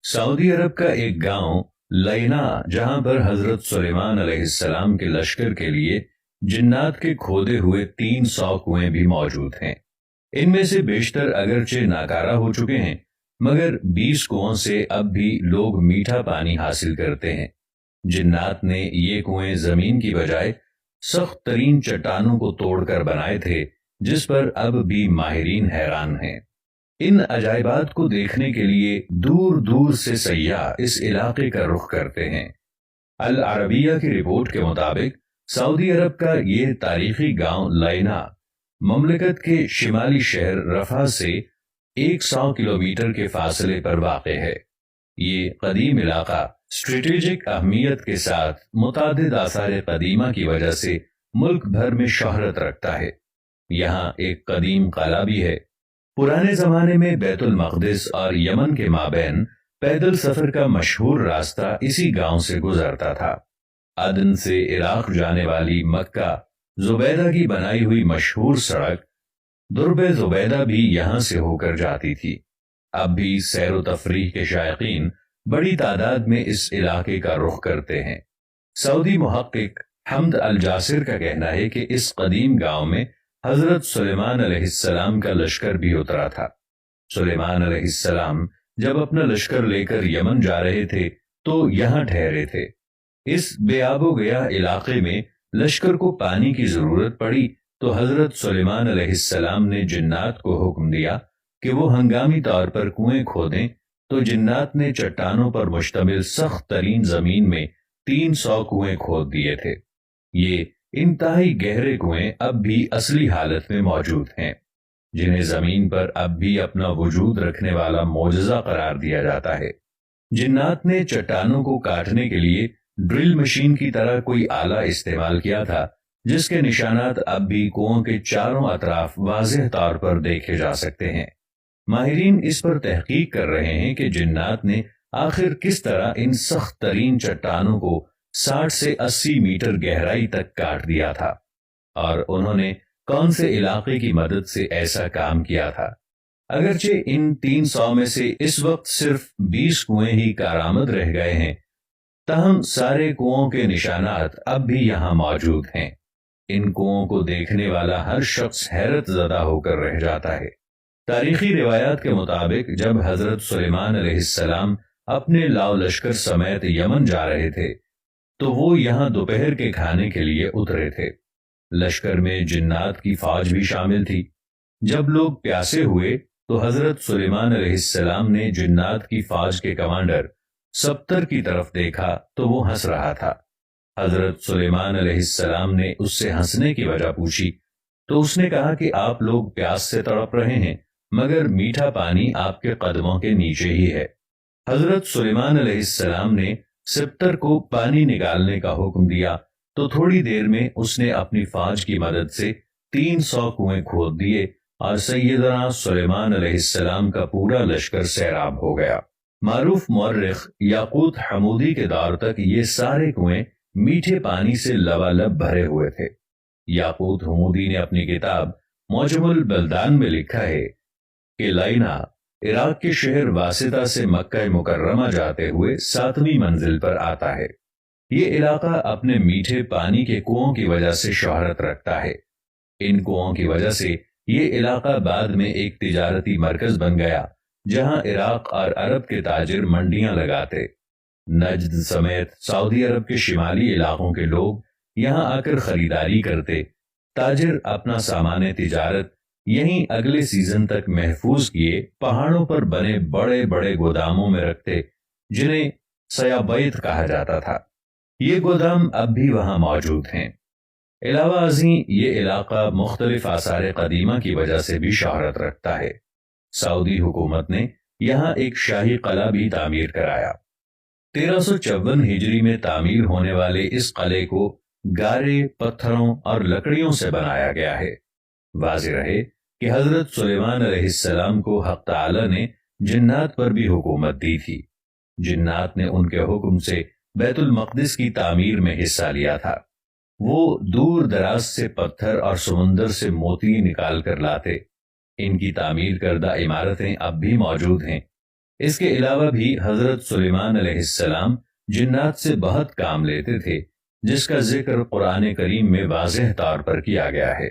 سعودی عرب کا ایک گاؤں لینا، جہاں پر حضرت سلیمان علیہ السلام کے لشکر کے لیے جنات کے کھودے ہوئے 300 کنویں بھی موجود ہیں۔ ان میں سے بیشتر اگرچہ ناکارہ ہو چکے ہیں، مگر 20 کنووں سے اب بھی لوگ میٹھا پانی حاصل کرتے ہیں۔ جنات نے یہ کنویں زمین کی بجائے سخت ترین چٹانوں کو توڑ کر بنائے تھے، جس پر اب بھی ماہرین حیران ہیں۔ ان عجائبات کو دیکھنے کے لیے دور دور سے سیاح اس علاقے کا رخ کرتے ہیں۔ العربیہ کی رپورٹ کے مطابق سعودی عرب کا یہ تاریخی گاؤں لینا مملکت کے شمالی شہر رفح سے 100 کلومیٹر کے فاصلے پر واقع ہے۔ یہ قدیم علاقہ اسٹریٹجک اہمیت کے ساتھ متعدد آثار قدیمہ کی وجہ سے ملک بھر میں شہرت رکھتا ہے۔ یہاں ایک قدیم قلعہ بھی ہے۔ پرانے زمانے میں بیت المقدس اور یمن کے مابین پیدل سفر کا مشہور راستہ اسی گاؤں سے گزرتا تھا۔ عدن سے عراق جانے والی مکہ زبیدہ کی بنائی ہوئی مشہور سڑک درب زبیدہ بھی یہاں سے ہو کر جاتی تھی۔ اب بھی سیر و تفریح کے شائقین بڑی تعداد میں اس علاقے کا رخ کرتے ہیں۔ سعودی محقق حمد الجاسر کا کہنا ہے کہ اس قدیم گاؤں میں حضرت سلیمان علیہ السلام کا لشکر بھی اترا تھا۔ سلیمان علیہ السلام جب اپنا لشکر لے کر یمن جا رہے تھے تو یہاں ٹھہرے تھے۔ اس بے آب و گیا علاقے میں لشکر کو پانی کی ضرورت پڑی تو حضرت سلیمان علیہ السلام نے جنات کو حکم دیا کہ وہ ہنگامی طور پر کنویں کھودیں، تو جنات نے چٹانوں پر مشتمل سخت ترین زمین میں 300 کنویں کھود دیے تھے۔ یہ انتہائی گہرے کنویں اب بھی اصلی حالت میں موجود ہیں، جنہیں زمین پر اب بھی اپنا وجود رکھنے والا معجزہ قرار دیا جاتا ہے۔ جنات نے چٹانوں کو کاٹنے کے لیے ڈرل مشین کی طرح کوئی آلہ استعمال کیا تھا، جس کے نشانات اب بھی کنووں کے چاروں اطراف واضح طور پر دیکھے جا سکتے ہیں۔ ماہرین اس پر تحقیق کر رہے ہیں کہ جنات نے آخر کس طرح ان سخت ترین چٹانوں کو 60 سے 80 میٹر گہرائی تک کاٹ دیا تھا، اور انہوں نے کون سے علاقے کی مدد سے ایسا کام کیا تھا۔ اگرچہ ان 300 میں سے اس وقت صرف 20 کنویں ہی کارآمد رہ گئے ہیں، تاہم سارے کنووں کے نشانات اب بھی یہاں موجود ہیں۔ ان کنووں کو دیکھنے والا ہر شخص حیرت زدہ ہو کر رہ جاتا ہے۔ تاریخی روایات کے مطابق جب حضرت سلیمان علیہ السلام اپنے لاؤ لشکر سمیت یمن جا رہے تھے تو وہ یہاں دوپہر کے کھانے کے لیے اترے تھے۔ لشکر میں جنات کی فوج بھی شامل تھی۔ جب لوگ پیاسے ہوئے تو حضرت سلیمان علیہ السلام نے جنات کی فوج کے کمانڈر سبتر کی طرف دیکھا تو وہ ہنس رہا تھا۔ حضرت سلیمان علیہ السلام نے اس سے ہنسنے کی وجہ پوچھی تو اس نے کہا کہ آپ لوگ پیاس سے تڑپ رہے ہیں، مگر میٹھا پانی آپ کے قدموں کے نیچے ہی ہے۔ حضرت سلیمان علیہ السلام نے سبتر کو پانی نکالنے کا حکم دیا تو تھوڑی دیر میں اس نے اپنی فوج کی مدد سے 300 کنویں کھود دیے اور سیدنا سلیمان علیہ السلام کا پورا لشکر سیراب ہو گیا۔ معروف مورخ یاقوت حمودی کے دور تک یہ سارے کنویں میٹھے پانی سے لبالب بھرے ہوئے تھے۔ یاقوت حمودی نے اپنی کتاب معجم البلدان میں لکھا ہے کہ لینا عراق کے شہر واسطہ سے مکہ مکرمہ جاتے ہوئے 7ویں منزل پر آتا ہے۔ یہ علاقہ اپنے میٹھے پانی کے کنووں کی وجہ سے شہرت رکھتا ہے۔ ان کنووں کی وجہ سے یہ علاقہ بعد میں ایک تجارتی مرکز بن گیا، جہاں عراق اور عرب کے تاجر منڈیاں لگاتے۔ نجد سمیت سعودی عرب کے شمالی علاقوں کے لوگ یہاں آ کر خریداری کرتے۔ تاجر اپنا سامان تجارت یہیں اگلے سیزن تک محفوظ کیے پہاڑوں پر بنے بڑے بڑے گوداموں میں رکھتے، جنہیں سیابیت کہا جاتا تھا۔ یہ گودام اب بھی وہاں موجود ہیں۔ علاوہ ازیں یہ علاقہ مختلف آثار قدیمہ کی وجہ سے بھی شہرت رکھتا ہے۔ سعودی حکومت نے یہاں ایک شاہی قلعہ بھی تعمیر کرایا۔ 1354 ہجری میں تعمیر ہونے والے اس قلعے کو گارے، پتھروں اور لکڑیوں سے بنایا گیا ہے۔ واضح رہے کہ حضرت سلیمان علیہ السلام کو حق تعالی نے جنات پر بھی حکومت دی تھی۔ جنات نے ان کے حکم سے بیت المقدس کی تعمیر میں حصہ لیا تھا۔ وہ دور دراز سے پتھر اور سمندر سے موتی نکال کر لاتے۔ ان کی تعمیر کردہ عمارتیں اب بھی موجود ہیں۔ اس کے علاوہ بھی حضرت سلیمان علیہ السلام جنات سے بہت کام لیتے تھے، جس کا ذکر قرآن کریم میں واضح طور پر کیا گیا ہے۔